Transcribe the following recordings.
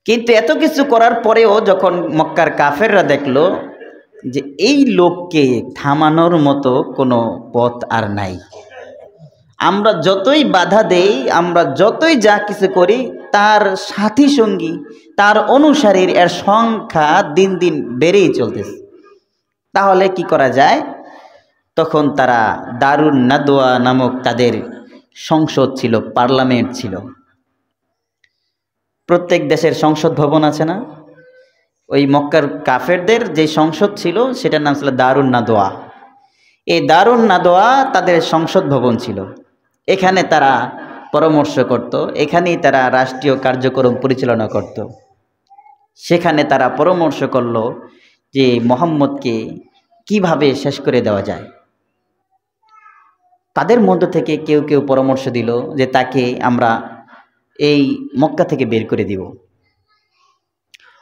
কিন্তু এত কিছু করার পরেও যখন মক্কার কাফেররা দেখলো যে এই লোককে থামানোর মতো কোনো পথ আর নাই, আমরা যতই বাধা দেই, আমরা যতই যা কিছু করি, তার সাথী সঙ্গী, তার অনুসারীর এর সংখ্যা দিন দিন বেড়েই চলতেছে। তাহলে কি করা যায়? তখন তারা দারুন নাদওয়া নামক তাদের সংসদ ছিল, পার্লামেন্ট ছিল। প্রত্যেক দেশের সংসদ ভবন আছে না? ওই মক্কার কাফেরদের যে সংসদ ছিল সেটার নাম ছিল দারুন নাদওয়া। এই দারুন নাদওয়া তাদের সংসদ ভবন ছিল। এখানে তারা পরামর্শ করত, এখানেই তারা রাষ্ট্রীয় কার্যক্রম পরিচালনা করত। সেখানে তারা পরামর্শ করল যে মুহাম্মদকে কিভাবে শেষ করে দেওয়া যায়। তাদের মধ্য থেকে কেউ কেউ পরামর্শ দিল যে তাকে আমরা এই মক্কা থেকে বের করে দিব।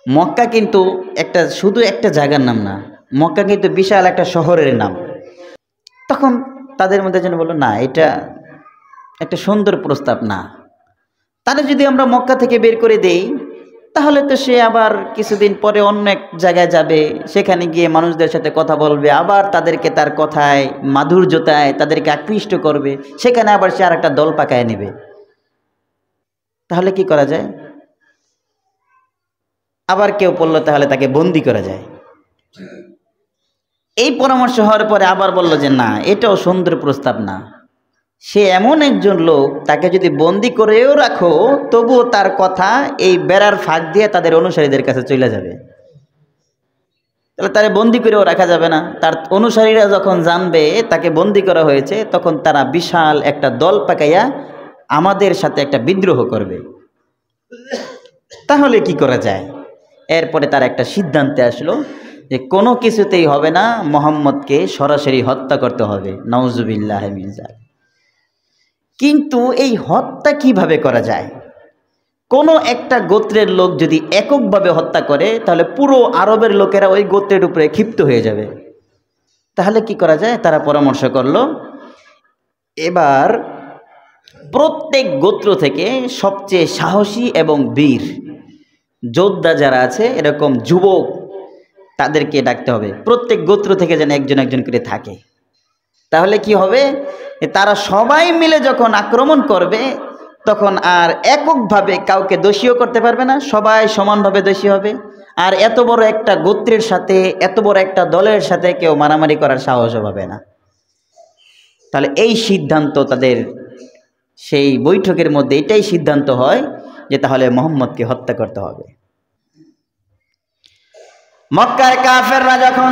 মক্কা কিন্তু শুধু একটা জায়গার নাম না, মক্কা কিন্তু বিশাল একটা শহরের নাম। তখন তাদের মধ্যে যেন বলল, না, এটা একটা সুন্দর প্রস্তাব না। তাহলে যদি আমরা মক্কা থেকে বের করে দেই, তাহলে তো সে আবার কিছুদিন পরে অন্য এক জায়গায় যাবে, সেখানে গিয়ে মানুষদের সাথে কথা বলবে, আবার তাদেরকে তার কথায় মাধুর্যতায় তাদেরকে আকৃষ্ট করবে, সেখানে আবার সে আর একটা দল পাকায় নেবে। তাহলে কি করা যায়? আবার কেউ বলল তাহলে তাকে বন্দি করা যায়। এই পরামর্শ হওয়ার পরে আবার বলল যে না, এটাও সুন্দর প্রস্তাব না। সে এমন একজন লোক, তাকে যদি বন্দি করেও রাখো তবুও তার কথা এই বেড়ার ফাঁক দিয়ে তাদের অনুসারীদের কাছে চলে যাবে। তাহলে তারা বন্দি করেও রাখা যাবে না। তার অনুসারীরা যখন জানবে তাকে বন্দি করা হয়েছে, তখন তারা বিশাল একটা দল পাকাইয়া আমাদের সাথে একটা বিদ্রোহ করবে। তাহলে কি করা যায়? এরপরে তার একটা সিদ্ধান্তে আসলো যে কোনো কিছুতেই হবে না, মুহাম্মদকে সরাসরি হত্যা করতে হবে। নাউজুবিল্লাহ মিন যালিক। কিন্তু এই হত্যা কিভাবে করা যায়? কোনো একটা গোত্রের লোক যদি এককভাবে হত্যা করে, তাহলে পুরো আরবের লোকেরা ওই গোত্রের উপরে ক্ষিপ্ত হয়ে যাবে। তাহলে কি করা যায়? তারা পরামর্শ করলো, এবার প্রত্যেক গোত্র থেকে সবচেয়ে সাহসী এবং বীর যোদ্ধা যারা আছে, এরকম যুবক, তাদেরকে ডাকতে হবে। প্রত্যেক গোত্র থেকে যেন একজন একজন করে থাকে। তাহলে কি হবে? তারা সবাই মিলে যখন আক্রমণ করবে, তখন আর এককভাবে কাউকে দোষীও করতে পারবে না, সবাই সমানভাবে দোষী হবে। আর এত বড় একটা গোত্রের সাথে, এত বড় একটা দলের সাথে কেউ মারামারি করার সাহসও পাবে না। তাহলে এই সিদ্ধান্ত তাদের, সেই বৈঠকের মধ্যে এটাই সিদ্ধান্ত হয় যে তাহলে মুহাম্মদকে হত্যা করতে হবে। মক্কার কাফেররা যখন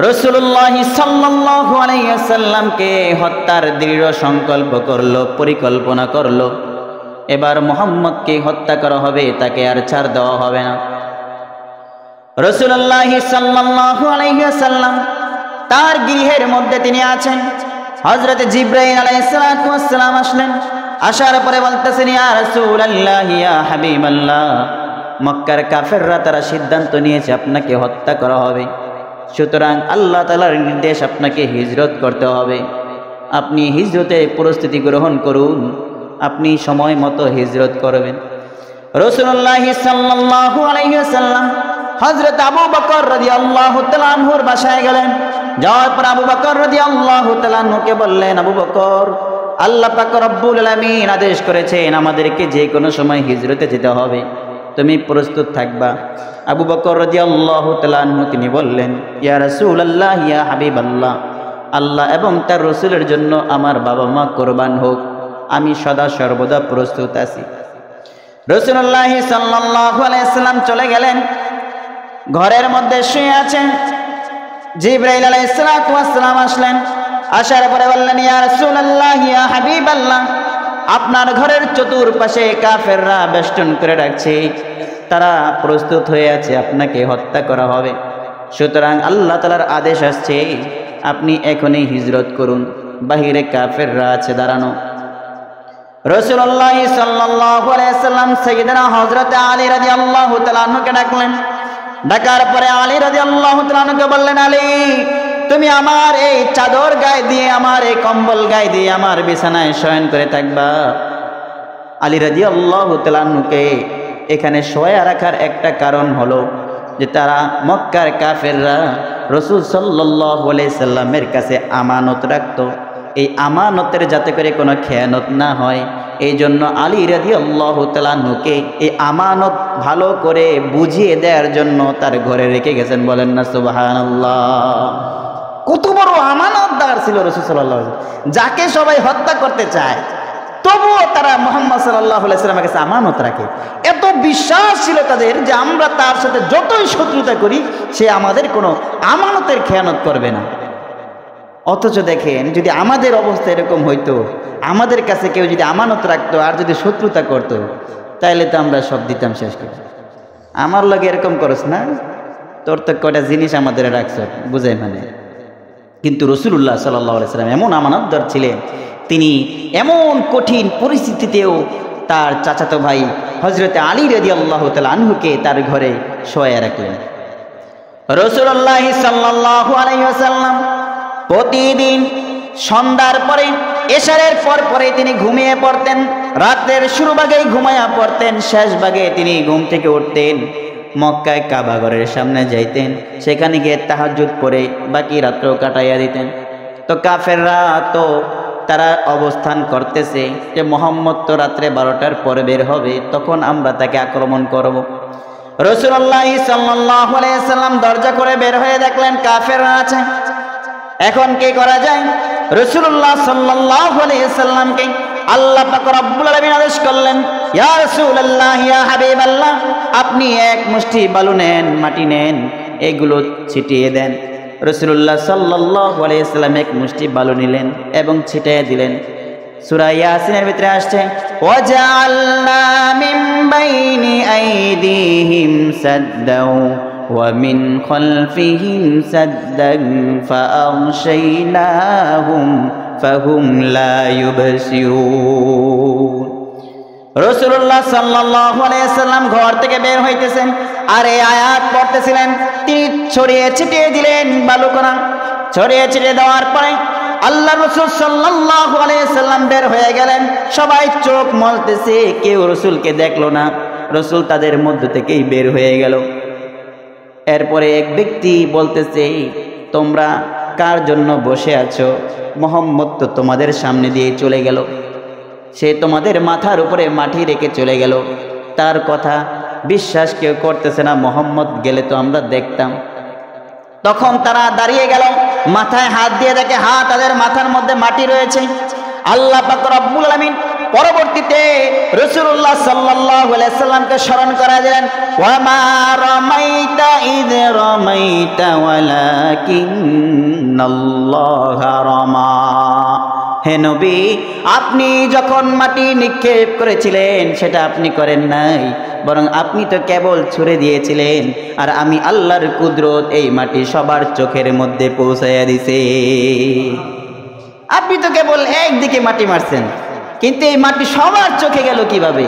রাসূলুল্লাহ সাল্লাল্লাহু আলাইহি ওয়াসাল্লামকে হত্যার দৃঢ় সংকল্প করলো, পরিকল্পনা করলো, এবার মুহাম্মদকে হত্যা করা হবে, তাকে আর ছাড় দেওয়া হবে না। রাসূলুল্লাহ সাল্লাল্লাহু আলাইহি ওয়াসাল্লাম তার গৃহের মধ্যে তিনি আছেন। হযরত জিবরাইল আলাইহিস সালাতু ওয়াস সালাম আসলেন। আসার পরে বলতেছেন, ইয়া রাসূলুল্লাহ, ইয়া হাবিবাল্লাহ, মক্কার কাফেররা তারা সিদ্ধান্ত নিয়েছে আপনাকে হত্যা করা হবে। সুতরাং আল্লাহ তাআলার নির্দেশ, আপনাকে হিজরত করতে হবে। আপনি হিজরতে প্রস্তুতি গ্রহণ করুন, আপনি সময় মতো হিজরত করবেন। রাসূলুল্লাহ সাল্লাল্লাহু আলাইহি ওয়াসাল্লাম হযরত আবু বকর রাদিয়াল্লাহু তাআলা আনহুর বাসায় গেলেন। যাওয়ার পর আবু বকর রাদিয়াল্লাহু তাআলা আনহুকে বললেন, আবু বকর, আল্লাহ পাক রব্বুল আলামিন আদেশ করেছেন আমাদেরকে যে কোনো সময় হিজরতে যেতে হবে, তুমি প্রস্তুত থাকবা। আবু বকর রাদিয়াল্লাহু তাআলা আনহু তিনি বললেন, ইয়া রাসূলুল্লাহ, ইয়া হাবিবাল্লাহ, আল্লাহ এবং তার রাসূলের জন্য আমার বাবা মা কোরবান হোক, আমি সদা সর্বদা প্রস্তুত আছি। রাসূলুল্লাহ সাল্লাল্লাহু আলাইহি ওয়াসাল্লাম চলে গেলেন, ঘরের মধ্যে শুয়ে আছেন। জিবরাইল আলাইহিস সালাতু ওয়াস সালাম আসলেন। আসার পরে বললেন, ইয়া রাসূলুল্লাহ, ইয়া হাবিবাল্লাহ, আপনার ঘরের চতুর্পাশে কাফেররা বেষ্টন করে রাখছে, তারা প্রস্তুত হয়ে আছে, আপনাকে হত্যা করা হবে। সুতরাং আল্লাহ তাআলার আদেশ আসছে, আপনি এখনই হিজরত করুন, বাহিরে কাফেররা আছে দাঁড়ানো। রাসূলুল্লাহ সাল্লাল্লাহু আলাইহি ওয়াসাল্লাম সাইয়েদনা হযরত আলী রাদিয়াল্লাহু তাআলা আনহুকে ডাকলেন। ডাকার পরে আলী রাদিয়াল্লাহু তাআলা আনহুকে বললেন, আলী, তুমি আমার এই চাদর গায়ে দিয়ে, আমার এই কম্বল গায়ে দিয়ে আমার বিছানায় শয়ন করে থাকবা। আলী রাদিয়াল্লাহু তাআলা আনহুকে এখানে শোয়া রাখার একটা কারণ হলো যে তারা মক্কার কাফেররা রাসূল সাল্লাল্লাহু আলাইহি সাল্লামের কাছে আমানত রাখত। এই আমানতের যাতে করে কোনো খেয়ানত না হয়, এই জন্য আলী রাদিয়াল্লাহু তাআলা আনহুকে এই আমানত ভালো করে বুঝিয়ে দেওয়ার জন্য তার ঘরে রেখে গেছেন। বলেন না সুবহানাল্লাহ। কত বড় আমানতদার ছিল রাসূল সাল্লাল্লাহু আলাইহি ওয়াসাল্লাম, যাকে সবাই হত্যা করতে চায় তবুও তারা মুহাম্মদ সাল্লাল্লাহু আলাইহি ওয়াসাল্লামের কাছে আমানত রাখে। এত বিশ্বাস ছিল তাদের যে আমরা তার সাথে যতই শত্রুতা করি সে আমাদের কোনো আমানতের খেয়ানত করবে না। অথচ দেখেন, যদি আমাদের অবস্থা এরকম হইতো, আমাদের কাছে কেউ যদি আমানত রাখতো আর যদি শত্রুতা করতো, তাইলে তো আমরা সব দিতাম শেষ করে। আমার লগে এরকম করস না, তোর তো কয়টা জিনিস আমাদের রাখছ বুঝাই মানে। কিন্তু রাসূলুল্লাহ সাল্লাল্লাহু আলাইহি ওয়াসাল্লাম এমন আমানতদার ছিলেন, তিনি এমন কঠিন পরিস্থিতিতেও তার চাচাতো ভাই হযরতে আলী রাদিয়াল্লাহু তাআলা আনহুকে তার ঘরে শোয়া রাখলেন। রাসূলুল্লাহ সাল্লাল্লাহু আলাইহি ওয়াসাল্লাম প্রতিদিন সন্ধ্যার পরে এশারের পরে তিনি ঘুমিয়ে পড়তেন। রাতের শুরু ভাগেই ঘুমায়া পড়তেন, শেষ ভাগে তিনি ঘুম থেকে উঠতেন, মক্কায় কাবা ঘরের সামনে যাইতেন, সেখানে গিয়ে তাহাজ্জুদ পড়ে বাকি রাত্র কাটাইয়া দিতেন। তো কাফেররা তো তারা অবস্থান করতেছে যে মুহাম্মদ তো রাত্রে 12টার পরে বের হবে, তখন আমরা তাকে আক্রমণ করব। রাসূলুল্লাহ সাল্লাল্লাহু আলাইহি ওয়াসাল্লাম দরজা করে বের হয়ে দেখলেন কাফেররা আছে। এখন কি করা যায়? রাসূলুল্লাহ সাল্লাল্লাহু আলাইহি ওয়াসাল্লামকে আল্লাহ পাক রব্বুল আলামিন আদেশ করলেন, ইয়া রাসূলুল্লাহ, ইয়া হাবিবাল্লাহ, আপনি এক মুষ্টি বালু নেন, মাটি নেন, এগুলো ছিটিয়ে দেন। রাসূলুল্লাহ সাল্লাল্লাহু আলাইহি ওয়াসাল্লাম এক মুষ্টি বালু নিলেন এবং ছিটিয়ে দিলেন। সূরা ইয়াসিনের ভিতরে আসছে, ওয়াজআলনা মিন বাইনি আইদিহিম সাদ্দাও ওয়া মিন খালফিহিম সাদ্দান ফাআগশাইনাহুম ফাহুম লা ইউবসিরুন। রাসূলুল্লাহ সাল্লাল্লাহু আলাইহি ওয়াসাল্লাম ঘর থেকে বের হইতেছেন আর এই আয়াত পড়তেছিলেন। তিনি ছড়িয়ে ছিটিয়ে দিলেন বালুকণা। ছড়িয়ে ছিটিয়ে দেওয়ার পরে আল্লাহ রাসূল সাল্লাল্লাহু আলাইহি ওয়াসাল্লাম বের হয়ে গেলেন। সবাই চোখ মলতেছে, কেউ রাসূলকে দেখলো না। রাসূল তাদের মধ্য থেকেই বের হয়ে গেল। এরপরে এক ব্যক্তি বলতেছে, তোমরা কার জন্য বসে আছো? মুহাম্মদ তো তোমাদের সামনে দিয়ে চলে গেল, সে তোমাদের মাথার উপরে মাটি রেখে চলে গেল। তার কথা বিশ্বাস কেউ করতেছে না, মুহাম্মদ গেলে তো আমরা দেখতাম। তখন তারা দাঁড়িয়ে গেল, মাথায় হাত দিয়ে দেখে তাদের মাথার মধ্যে মাটি রয়েছে। আল্লাহ পাক রব্বুল আলামিন পরবর্তীতে রাসূলুল্লাহ সাল্লাল্লাহু আলাইহি ওয়াসাল্লামকে স্মরণ করা দিলেন, ওয়া মা রামাইতা ইয রামাইতা ওয়ালাকিন্নাল্লাহা রামা। হে নবী, আপনি যখন মাটি নিক্ষেপ করেছিলেন সেটা আপনি করেন নাই, বরং আপনি তো কেবল ছুঁড়ে দিয়েছিলেন, আর আমি আল্লাহর কুদরত এই মাটি সবার চোখের মধ্যে পৌঁছাইয়া দিছে। আপনি তো কেবল একদিকে মাটি মারছেন, কিন্তু এই মাটি সবার চোখে গেল কিভাবে?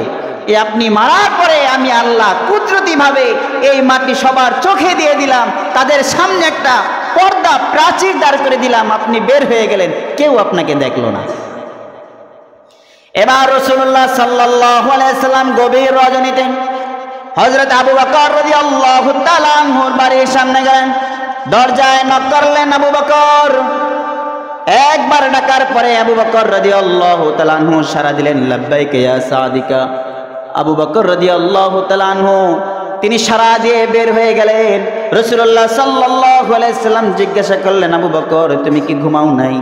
আপনি মারার পরে আমি আল্লাহ কুদরতি ভাবে এই মাটি সবার চোখে দিয়ে দিলাম, তাদের সামনে একটা পর্দা প্রাচীর দাঁড় করে দিলাম, আপনি বের হয়ে গেলেন, কেউ আপনাকে দেখলো না। এবার রাসূলুল্লাহ সাল্লাল্লাহু আলাইহি ওয়াসাল্লাম গভীর রজনীতে হযরত আবু বকর রাদিয়াল্লাহু তাআলা আনহুর বাড়ির সামনে গেলেন। দরজায় নক করলেন আবু বকর। একবার ডাকার পরে আবু বকর রাদিয়াল্লাহু তাআলা আনহু সাড়া দিলেন, লাব্বাইক ইয়া সাদিকা। আবু বকর রাদিয়াল্লাহু তাআলা আনহু তিনি সাড়া দিয়ে বের হয়ে গেলেন। রাসূলুল্লাহ সাল্লাল্লাহু আলাইহি ওয়াসাল্লাম জিজ্ঞাসা করলেন, আবু বকর, তুমি কি ঘুমাও নাই?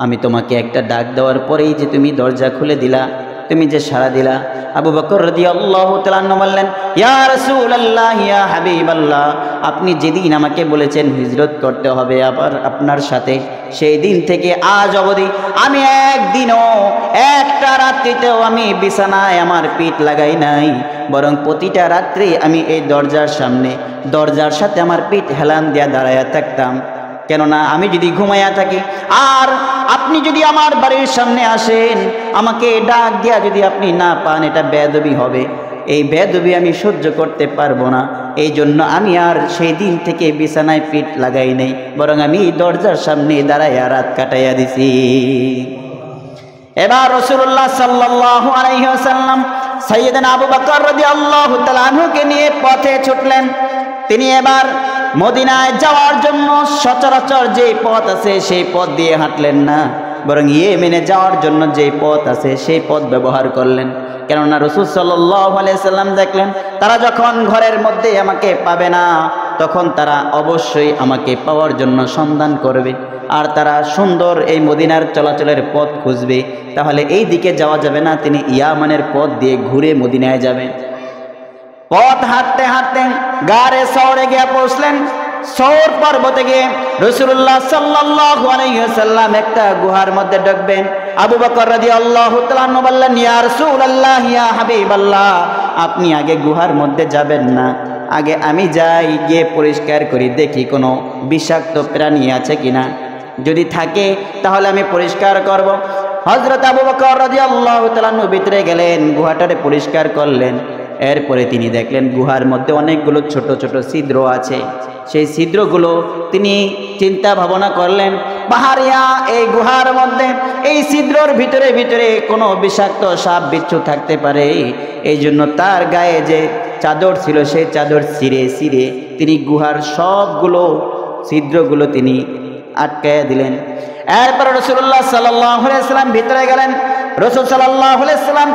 আমি তোমাকে একটা ডাক দেওয়ার পরেই যে তুমি দরজা খুলে দিলা, তুমি যে সাড়া দিলা। আবু বকর রাদিয়াল্লাহু তাআলা আনহু বললেন, ইয়া রাসূলুল্লাহ, ইয়া হাবিবাল্লাহ, আপনি যেদিন আমাকে বলেছেন হিজরত করতে হবে আবার আপনার সাথে, সেই দিন থেকে আজ অবধি আমি একদিনও একটা রাত্রিতেও আমি বিছানায় আমার পিঠ লাগাই নাই, বরং প্রতিটা রাত্রি আমি এই দরজার সামনে দরজার সাথে আমার পিঠ হেলান দিয়া দাঁড়াইয়া থাকতাম। কেননা আমি যদি ঘুমাইয়া থাকি আর আপনি যদি আমার বাড়ির সামনে আসেন, আমাকে ডাক দিয়া যদি আপনি না পান, এটা বেয়াদবি হবে। এই বেয়াদবি আমি সহ্য করতে পারবো না। এই জন্য আমি আর সেই দিন থেকে বিছানায় পিঠ লাগাই নাই, বরং আমি দরজার সামনে দাঁড়াইয়া রাত কাটাইয়া দিছি। এবার রাসূলুল্লাহ সাল্লাল্লাহু আলাইহি ওয়াসাল্লাম সাইয়েদনা আবু বকর রাদিয়াল্লাহু তাআলা আনহুকে নিয়ে পথে ছুটলেন। তিনি এবার মদিনায় যাওয়ার জন্য সচরাচর যে পথ আছে সেই পথ দিয়ে হাঁটলেন না, বরং ইয়েমেনে যাওয়ার জন্য যে পথ আছে সেই পথ ব্যবহার করলেন। কেননা রাসূল সাল্লাল্লাহু আলাইহি সাল্লাম দেখলেন তারা যখন ঘরের মধ্যে আমাকে পাবে না, তখন তারা অবশ্যই আমাকে পাওয়ার জন্য সন্ধান করবে, আর তারা সুন্দর এই মদিনার চলাচলের পথ খুঁজবে। তাহলে এই দিকে যাওয়া যাবে না, তিনি ইয়ামানের পথ দিয়ে ঘুরে মদিনায় যাবেন। পথ হাঁটতে হাঁটতে গারে সওরে গিয়ে পৌঁছলেন। সওর পর্বতে গিয়ে রাসূলুল্লাহ সাল্লাল্লাহু আলাইহি ওয়াসাল্লাম একটা গুহার মধ্যে ঢুকবেন। আবু বকর রাদিয়াল্লাহু তাআলা আনহু বললেন, ইয়া রাসূলুল্লাহ, ইয়া হাবিবাল্লাহ, আপনি আগে গুহার মধ্যে যাবেন না, আগে আমি যাই, গিয়ে পরিষ্কার করি, দেখি কোনো বিষাক্ত প্রাণী আছে কিনা, যদি থাকে তাহলে আমি পরিষ্কার করব। হযরত আবু বকর রাদিয়াল্লাহু তাআলা আনহু ভিতরে গেলেন, গুহাটারে পরিষ্কার করলেন। এরপরে তিনি দেখলেন গুহার মধ্যে অনেকগুলো ছোট ছোট ছিদ্র আছে। সেই ছিদ্রগুলো তিনি চিন্তা ভাবনা করলেন, পাহাড়িয়া এই গুহার মধ্যে এই ছিদ্রর ভিতরে ভিতরে কোনো বিষাক্ত সাপ বিচ্ছু থাকতে পারে। এই জন্য তার গায়ে যে চাদর ছিল সেই চাদর ছিঁড়ে ছিঁড়ে তিনি গুহার সবগুলো ছিদ্রগুলো তিনি আটকায়া দিলেন। এরপর রাসূলুল্লাহ সাল্লাল্লাহু আলাইহি ওয়াসাল্লাম ভিতরে গেলেন। রাসূল সাল্লাল্লাহু আলাইহি ওয়াসাল্লাম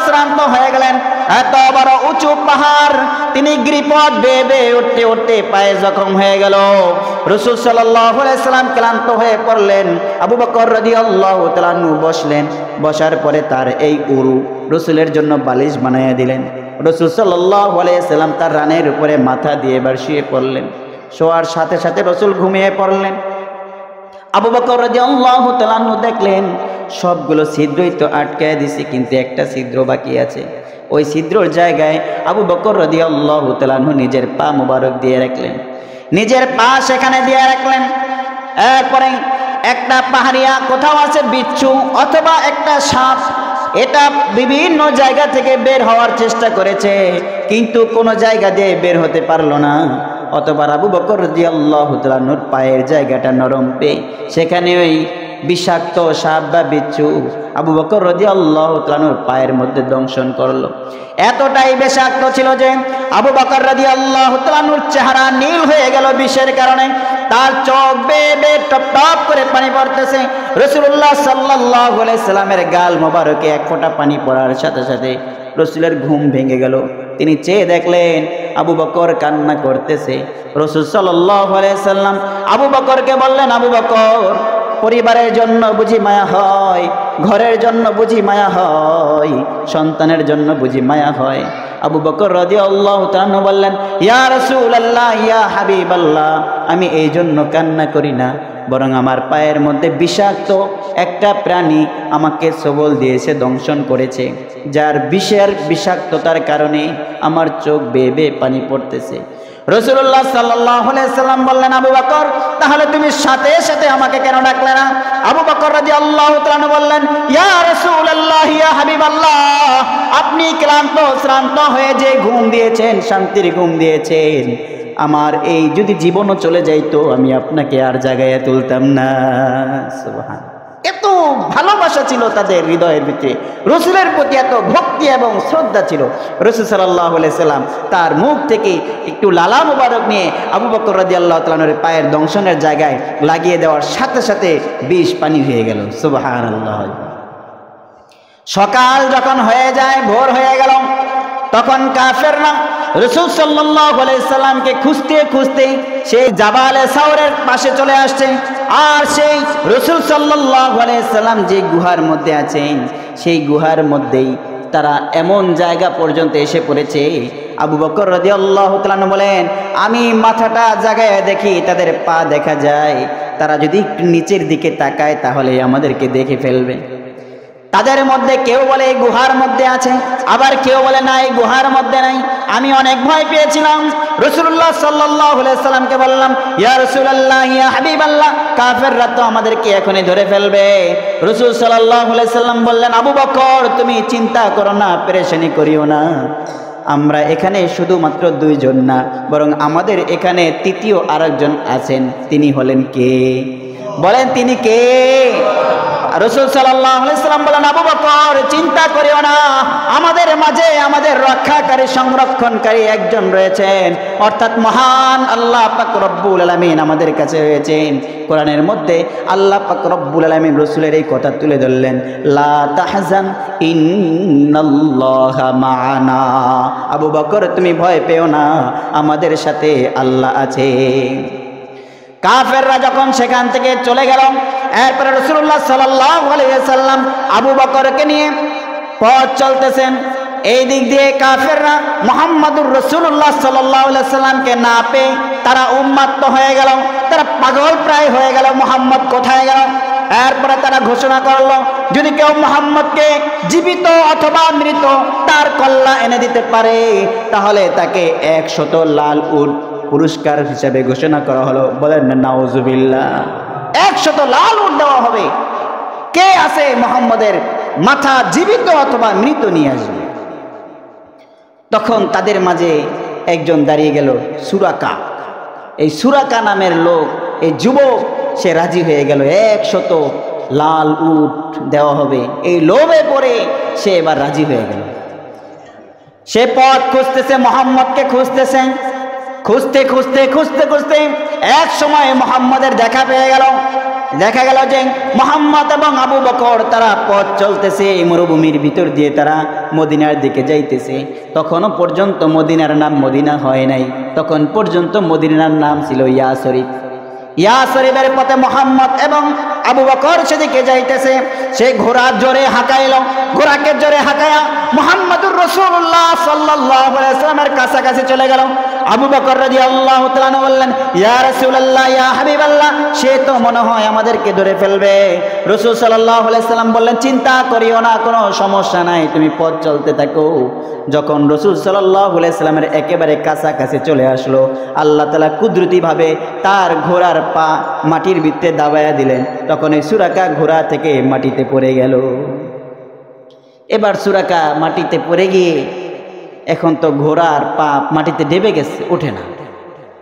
শ্রান্ত হয়ে গেলেন। এত বড় উঁচু পাহাড়, তিনি গিরিপথ বেয়ে বেয়ে উঠতে উঠতে পায়ে জখম হয়ে গেল। রাসূল সাল্লাল্লাহু আলাইহি ওয়াসাল্লাম ক্লান্ত হয়ে পড়লেন। আবু বকর রাদিয়াল্লাহু তাআলা আনহু বসলেন। বসার পরে তার এই উরু রাসূলের জন্য বালিশ বানাইয়া দিলেন। রাসূল সাল্লাল্লাহু আলাইহি ওয়াসাল্লাম তার রানের উপরে মাথা দিয়ে এবার শুয়ে পড়লেন। শোয়ার সাথে সাথে রাসূল ঘুমিয়ে পড়লেন। আবু বকর রাদিয়াল্লাহু তাআলা আনহু দেখলেন সবগুলো ছিদ্রই তো আটকায় দিছে, কিন্তু একটা ছিদ্র বাকি আছে। ওই ছিদ্রর জায়গায় আবু বকর রাদিয়াল্লাহু তাআলা আনহু নিজের পা মোবারক দিয়ে রাখলেন, নিজের পা সেখানে দিয়ে রাখলেন। এরপরে একটা পাহাড়িয়া কোথাও আছে বিচ্ছু অথবা একটা সাপ, এটা বিভিন্ন জায়গা থেকে বের হওয়ার চেষ্টা করেছে, কিন্তু কোনো জায়গা দিয়ে বের হতে পারলো না। অতবার আবু বকর রাদিয়াল্লাহু তাআলা আনহুর পায়ের জায়গাটা নরম পেয়ে সেখানে ওই বিষাক্ত সাপ বা বিচ্ছু আবু বকর রাদিয়াল্লাহু তাআলা আনহুর পায়ের মধ্যে দংশন করলো। এতটাই বিষাক্ত ছিল যে আবু বকর রাদিয়াল্লাহু তাআলা আনহুর চেহারা নীল হয়ে গেল বিষের কারণে। তার চোখ বেয়ে বেয়ে টপ টপ করে পানি পড়তেছে। রাসূলুল্লাহ সাল্লাল্লাহু আলাইহি সাল্লামের গাল মোবারকে এক ফোঁটা পানি পড়ার সাথে সাথে রাসূলের ঘুম ভেঙে গেল। তিনি চেয়ে দেখলেন আবু বকর কান্না করতেছে। রাসূল সাল্লাল্লাহু আলাইহি সাল্লাম আবু বকরকে বললেন, আবু বকর, পরিবারের জন্য বুঝি মায়া হয়, ঘরের জন্য বুঝি মায়া হয়, সন্তানের জন্য বুঝি মায়া হয়? আবু বকর রাদিয়াল্লাহু তাআলা বললেন, ইয়া রাসূলুল্লাহ, ইয়া হাবিবাল্লাহ, আমি এই জন্য কান্না করি না, বরং আমার পায়ের মধ্যে বিষাক্ত একটা প্রাণী আমাকে সবল দিয়েছে, দংশন করেছে, যার বিষের বিষাক্ততার কারণে আমার চোখ বেয়ে বেয়ে পানি পড়তেছে। রাসূলুল্লাহ সাল্লাল্লাহু আলাইহি সাল্লাম বললেন, আবু বকর, তাহলে তুমি সাথে সাথে আমাকে কেন ডাকলে না? আবু বকর রাদিয়াল্লাহু তাআলা বললেন, ইয়া রাসূলুল্লাহ, ইয়া হাবিবাল্লাহ, আপনি ক্লান্ত শ্রান্ত হয়ে যে ঘুম দিয়েছেন, শান্তির ঘুম দিয়েছেন, আমার এই যদি জীবনও চলে যাইতো আমি আপনাকে আর জাগাইয়া তুলতাম না। সুবহান। এত ভালোবাসা ছিল তাদের হৃদয়ের ভিতরে, রাসূলের প্রতি এত ভক্তি এবং শ্রদ্ধা ছিল। রাসূল সাল্লাল্লাহু আলাইহি সাল্লাম তার মুখ থেকে একটু লালা মোবারক নিয়ে আবু বকর রাদিয়াল্লাহু তাআলার পায়ের দংশনের জায়গায় লাগিয়ে দেওয়ার সাথে সাথে বিষ পানি হয়ে গেল। সুবহানাল্লাহ। সকাল যখন হয়ে যায়, ভোর হয়ে গেল, তখন কাফেররা রাসূল সাল্লাল্লাহু আলাইহি সাল্লামকে খুঁজতে খুঁজতে সেই জাবালে সাওরের পাশে চলে আসছে। আর সেই রাসূল সাল্লাল্লাহু আলাইহি সাল্লাম যে গুহার মধ্যে আছেন, সেই গুহার মধ্যেই তারা এমন জায়গা পর্যন্ত এসে পড়েছে। আবু বকর রাদিয়াল্লাহু তাআলা বলেন, আমি মাথাটা জাগায় দেখি তাদের পা দেখা যায়, তারা যদি একটু নিচের দিকে তাকায় তাহলে আমাদেরকে দেখে ফেলবে। তাদের মধ্যে কেউ বলে এই গুহার মধ্যে আছে, আবার কেউ বলে না এই গুহার মধ্যে নাই। আমি অনেক ভয় পেয়েছিলাম। রাসূলুল্লাহ সাল্লাল্লাহু আলাইহি সাল্লামকে বললাম, ইয়া রাসূলুল্লাহ, ইয়া হাবিবাল্লাহ, কাফেররা তো আমাদেরকে এখনই ধরে ফেলবে। রাসূল সাল্লাল্লাহু আলাইহি সাল্লাম বললেন, আবু বকর, তুমি চিন্তা করো না, পেরেশানি করিও না, আমরা এখানে শুধুমাত্র দুইজন না, বরং আমাদের এখানে তৃতীয় আরেকজন আছেন। তিনি হলেন কে? বলেন তিনি কে? রাসূল সাল্লাল্লাহু আলাইহি ওয়াসাল্লাম বলেন, আবু বকর চিন্তা করিও না, আমাদের মাঝে আমাদের রক্ষাকারী সংরক্ষণকারী একজন রয়েছেন, অর্থাৎ মহান আল্লাহ পাক রব্বুল আলামিন আমাদের কাছে রয়েছেন। কোরআনের মধ্যে আল্লাহ পাক রব্বুল আলামিন রাসূলের এই কথা তুলে ধরলেন, লা তাহজান ইন্নাল্লাহা মা'ানা। আবু বকর তুমি ভয় পেও না, আমাদের সাথে আল্লাহ আছে। কাফেররা যখন সেখান থেকে চলে গেল, এরপরে রাসূলুল্লাহ সাল্লাল্লাহু আলাইহি ওয়াসাল্লাম আবু বকরকে নিয়ে পথ চলতেছেন। এই দিক দিয়ে কাফেররা মুহাম্মদুর রাসূলুল্লাহ সাল্লাল্লাহু আলাইহি ওয়াসাল্লামকে না পেয়ে তারা উন্মাত্ত হয়ে গেল, তারা পাগল প্রায় হয়ে গেল, মুহাম্মদ কোথায় গেল। এরপরে তারা ঘোষণা করলো, যদি কেউ মুহাম্মদকে জীবিত অথবা মৃত তার কল্লা এনে দিতে পারে তাহলে তাকে 100 লাল উট পুরস্কার হিসেবে ঘোষণা করা হলো। বলেন নাউজুবিল্লাহ, 100 লাল উট দেওয়া হবে। কে আছে মুহাম্মদের মাথা জীবিত অথবা মৃত নিয়ে আসবে। তখন তাদের মাঝে একজন দাঁড়িয়ে গেল, সুরাকা। এই সুরাকা নামের লোক, এই যুবক, সে রাজি হয়ে গেল, 100 লাল উট দেওয়া হবে। এই লোভে পড়ে সে এবার রাজি হয়ে গেল। সে পথ খুঁজতেছে, মুহাম্মদকে খুঁজতেছেন, খুঁজতে খুঁজতে খুঁজতে খুঁজতে এক সময় মুহাম্মদের দেখা পেয়ে গেল। দেখা গেল যে মুহাম্মদ এবং আবু বকর তারা পথ চলতেছে, মরুভূমির ভিতর দিয়ে তারা মদিনার দিকে যাইতেছে। তখনও পর্যন্ত মদিনার নাম মদিনা হয় নাই, তখন পর্যন্ত মদিনার নাম ছিল ইয়াসরিব। ইয়াসরিবের পথে মুহাম্মদ এবং আবু বকর সেদিকে যাইতেছে। সে ঘোড়া জোরে হাঁকাইল, ঘোড়াকে জোরে হাঁকায়া মুহাম্মদুর রাসূলুল্লাহ সাল্লাল্লাহু আলাইহি ওয়াসাল্লামের কাছাকাছি চলে গেল। আবু বকর রাদিয়াল্লাহু তাআলা আনহু বললেন, ইয়া রাসূলুল্লাহ, ইয়া হাবিবাল্লাহ, সে তো মনে হয় আমাদেরকে ধরে ফেলবে। রাসূল সাল্লাল্লাহু আলাইহি ওয়াসাল্লাম বললেন, চিন্তা করিও না, কোনো সমস্যা নাই, তুমি পথ চলতে থাকো। যখন রাসূল সাল্লাল্লাহু আলাইহি ওয়াসাল্লামের একেবারে কাছাকাছি চলে আসলো, আল্লাহ তাআলা কুদরতিভাবে তার ঘোড়ার পা মাটির ভিতরে দাবায়া দিলেন। তখন এই সুরাকা ঘোড়া থেকে মাটিতে পড়ে গেল। এবার সুরাকা মাটিতে পড়ে গিয়ে এখন তো ঘোড়ার পা মাটিতে ডেবে গেছে, ওঠে না।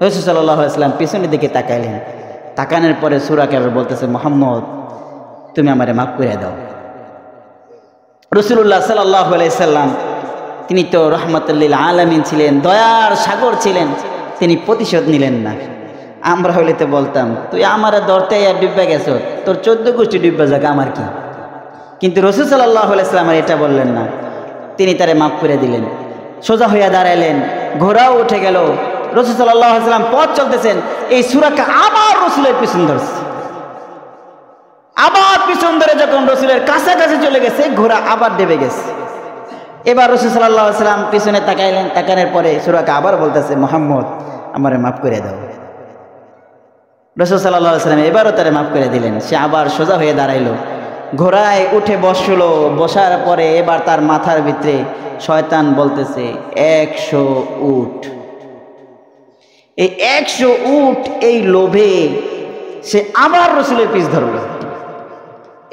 রাসূল সাল্লাল্লাহু আলাইহি ওয়াসাল্লাম পিছনের দিকে তাকাইলেন। তাকানোর পরে সুরাকা বলতেছে, মুহাম্মদ তুমি আমারে মাফ করে দাও। রাসূলুল্লাহ সাল্লাল্লাহু আলাইহি ওয়াসাল্লাম তিনি তো রাহমাতুল লিল আলামিন ছিলেন, দয়ার সাগর ছিলেন, তিনি প্রতিশোধ নিলেন না। আমরা হইলে তো বলতাম, তুই আমার ধরতে ডুববে গেছো, তোর 14 গোষ্ঠী ডুববে যাক, আমার কি। কিন্তু রাসূল সাল্লাল্লাহু আলাইহি ওয়াসাল্লাম এটা বললেন না, তিনি তারে মাফ করে দিলেন। সোজা হইয়া দাঁড়াইলেন, ঘোড়াও উঠে গেল। রাসূল সাল্লাল্লাহু আলাইহি ওয়াসাল্লাম পথ চলতেছেন, এই সুরাকা আবার রাসূলের পিছন ধরছে। আবার পিছন ধরে যখন রাসূলের কাছাকাছি চলে গেছে, ঘোড়া আবার ডেবে গেছে। এবার রাসূল সাল্লাল্লাহু আলাইহি ওয়াসাল্লাম পিছনে তাকাইলেন, তাকানোর পরে সুরাকা আবার বলতেছে, মুহাম্মদ আমারে মাফ করে দাও। রাসূল সাল্লাল্লাহু আলাইহি ওয়াসাল্লাম এবারও তারে মাফ করে দিলেন। সে আবার সোজা হয়ে দাঁড়াইলো, ঘোড়ায় উঠে বসলো। বসার পরে এবার তার মাথার ভিতরে শয়তান বলতেছে, 100 উট। এই 100 উট এই লোভে সে আবার রাসূলের পিছ ধরলো।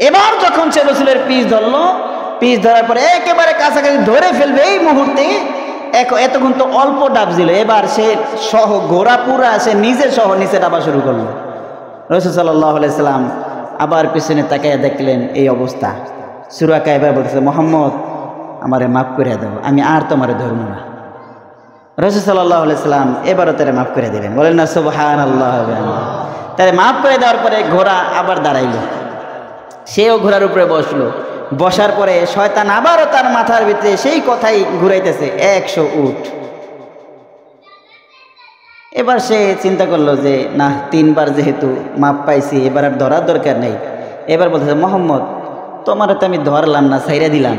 এবার যখন সে রাসূলের পিছ ধরলো, পিছ ধরার পরে একেবারে কাছাকাছি ধরে ফেলবে, এই মুহূর্তে এতক্ষণ তো অল্প ডাব ছিল, এবার সে সহ ঘোড়া পুরা সে নিজে সহ নিচে ডাবা শুরু করলো। রাসূল সাল্লাল্লাহু আলাইহি ওয়াসাল্লাম আবার পিছনে তাকাইয়া দেখলেন এই অবস্থা। সুরাকা এবার বলতেছে, মুহাম্মদ আমারে মাফ করে দাও, আমি আর তোমারে ধরব না। রাসূল সাল্লাল্লাহু আলাইহি ওয়াসাল্লাম এবারও তারে মাফ করে দিলেন। বলেন না সুবহানাল্লাহ। তারে মাফ করে দেওয়ার পরে ঘোড়া আবার দাঁড়াইলো, সেও ঘোড়ার উপরে বসলো। বসার পরে শয়তান আবারও তার মাথার ভিতরে সেই কথাই ঘুরাইতেছে, 100 উট। এবার সে চিন্তা করলো যে না, 3 বার যেহেতু মাপ পাইছি, এবার আর ধরার দরকার নেই। এবার বলতেছে, মুহাম্মদ তোমার তো আমি ধরলাম না, ছাইরা দিলাম।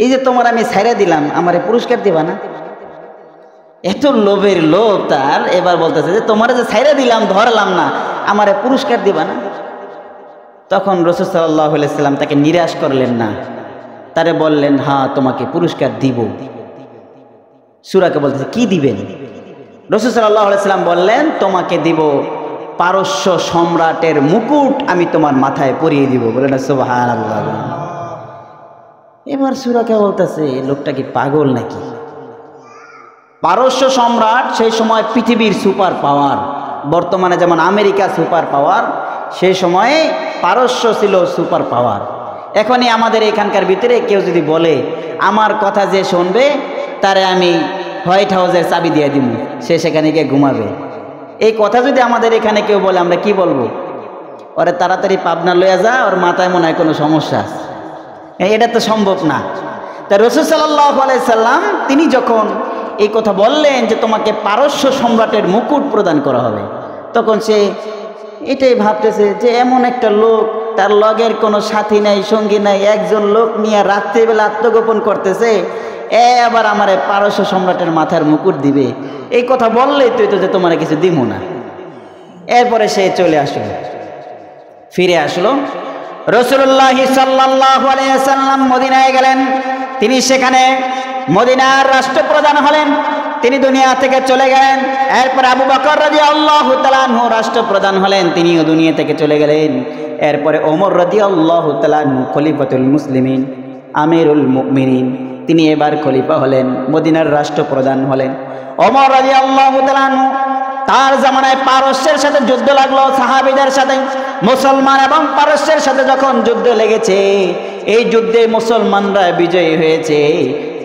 এই যে তোমার আমি ছাইরা দিলাম, আমারে পুরস্কার দিবা না? এত লোভের লোভ তার। এবার বলতেছে যে তোমার যে ছাইরা দিলাম, ধরলাম না, আমারে পুরস্কার দিবা না? তখন রাসূল সাল্লাল্লাহু আলাইহি ওয়াসাল্লাম তাকে নিরাশ করলেন না, তারে বললেন, হ্যাঁ তোমাকে পুরস্কার দিব। সূরাকে বলতেছে, কি দিবেন? রাসূল সাল্লাল্লাহু আলাইহি ওয়াসাল্লাম বললেন, তোমাকে দিব পারস্য সম্রাটের মুকুট, আমি তোমার মাথায় পরিয়ে দিব। বলে না সুবহানাল্লাহ। এবার সূরাকে বলতেছে, লোকটা কি পাগল নাকি? পারস্য সম্রাট সেই সময় পৃথিবীর সুপার পাওয়ার, বর্তমানে যেমন আমেরিকা সুপার পাওয়ার, সেই সময়ে পারস্য ছিল সুপার পাওয়ার। এখনই আমাদের এখানকার ভিতরে কেউ যদি বলে আমার কথা যে শুনবে তারে আমি হোয়াইট হাউসের চাবি দিয়ে দিব, সে সেখানে গিয়ে ঘুমাবে, এই কথা যদি আমাদের এখানে কেউ বলে আমরা কি বলবো? ওরে তাড়াতাড়ি পাবনা লইয়া যা, ওর মাথায় মনে হয় কোনো সমস্যা আছে। এটা তো সম্ভব না। তা রাসূল সাল্লাল্লাহু আলাইহি সাল্লাম তিনি যখন এই কথা বললেন যে তোমাকে পারস্য সম্রাটের মুকুট প্রদান করা হবে, তখন সে এটাই ভাবতেছে যে এমন একটা লোক, তার লগের কোনো সাথী নাই, সঙ্গী নাই, একজন লোক নিয়ে রাত্রিবেলা আত্মগোপন করতেছে, আবার আমার পারস্য সম্রাটের মাথার মুকুট দিবে, এই কথা বললেই তুই তো যে তোমার কিছু দিব না। এরপরে সে চলে আসলো, ফিরে আসলো। রাসূলুল্লাহ সাল্লাল্লাহু আলাইহি ওয়াসাল্লাম মদিনায় গেলেন, তিনি সেখানে মদিনার রাষ্ট্রপ্রধান হলেন, তিনি দুনিয়া থেকে চলে গেলেন। এরপর আবু বকর রাদিয়াল্লাহু তাআলা আনহু রাষ্ট্রপ্রধান হলেন, তিনিও দুনিয়া থেকে চলে গেলেন। এরপরে ওমর রাদিয়াল্লাহু তাআলা আনহু খলিফাতুল মুসলিমিন, আমিরুল মুমিনিন, তিনি এবার খলিফা হলেন, মদিনার রাষ্ট্রপ্রধান হলেন। ওমর রাদিয়াল্লাহু তাআলা আনহু তার জামানায় পারস্যের সাথে যুদ্ধ লাগলো, সাহাবীদের সাথে। মুসলমান এবং পারস্যের সাথে যখন যুদ্ধ লেগেছে, এই যুদ্ধে মুসলমানরা বিজয়ী হয়েছে।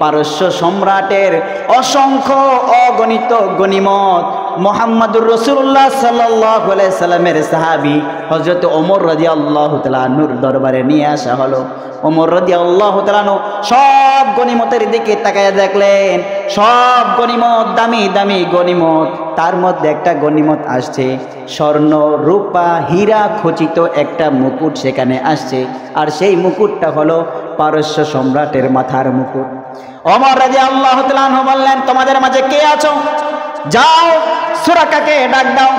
পারস্য সম্রাটের অসংখ্য অগণিত গনিমত মুহাম্মদুর রাসূলুল্লাহ সাল্লাল্লাহু আলাইহি সাল্লামের সাহাবী হযরত ওমর রাদিয়াল্লাহু তাআলা আনহুর দরবারে নিয়ে আসা হলো। ওমর রাদিয়াল্লাহু তাআলা আনহু সব গনিমতের দিকে তাকায় দেখলেন, সব গনিমত দামি দামি গনিমত, তার মধ্যে একটা গনিমত আসছে, স্বর্ণ রূপা হীরা খচিত একটা মুকুট সেখানে আসছে, আর সেই মুকুটটা হলো পারস্য সম্রাটের মাথার মুকুট। ওমর রাদিয়াল্লাহু তাআলা আনহু বললেন, তোমাদের মাঝে কে আছো? যাও সুরাকাকে ডাক দাও।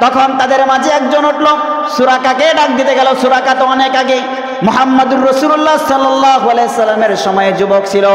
তখন তাদের মাঝে একজন উঠল, সুরাকাকে ডাক দিতে গেল। সুরাকা তো অনেক আগে মুহাম্মদুর রাসূলুল্লাহ সাল্লাল্লাহু আলাইহি সাল্লামের সময়ে যুবক ছিল।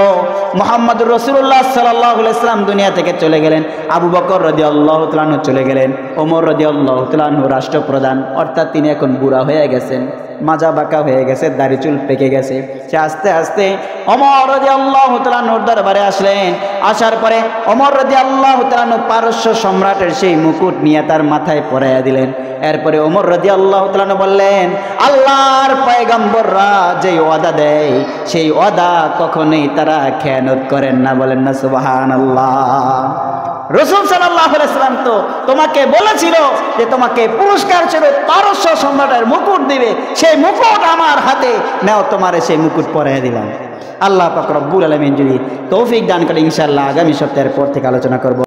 মুহাম্মদুর রাসূলুল্লাহ সাল্লাল্লাহু আলাইহি সাল্লাম দুনিয়া থেকে চলে গেলেন, আবু বকর রাদিয়াল্লাহু তাআলা আনহু চলে গেলেন, ওমর রাদিয়াল্লাহু তাআলা আনহু রাষ্ট্রপ্রধান, অর্থাৎ তিনি এখন বুড়া হয়ে গেছেন, মাজা বাঁকা হয়ে গেছে, দাড়ি চুল পেকে গেছে। সে আস্তে আস্তে ওমর রাদিয়াল্লাহু তাআলা আনহুর দরবারে আসলেন। আসার পরে ওমর রাদিয়াল্লাহু তাআলা আনহু পারস্য সম্রাটের সেই মুকুট নিয়ে তার মাথায় পরাইয়া দিলেন। এরপরে ওমর রাদিয়াল্লাহু তাআলা আনহু বললেন, আল্লাহর পয়গম্বররা যে ওয়াদা দেয় সেই ওয়াদা কখনোই তারা খেয়ানত করেন না, বলেন না সুবহানাল্লাহ। রাসূল সাল্লাল্লাহু আলাইহি সাল্লাম তো তোমাকে বলেছিল যে তোমাকে পুরস্কার হিসেবে পারস্য সম্রাটের মুকুট দিবে, সেই মুকুট আমার হাতে নাও, তোমারে সেই মুকুট পরাইয়া দিলাম। আল্লাহ পাক রব্বুল আলামিন যদি তৌফিক দান করে ইনশাআল্লাহ আগামী সপ্তাহের পর থেকে আলোচনা করব।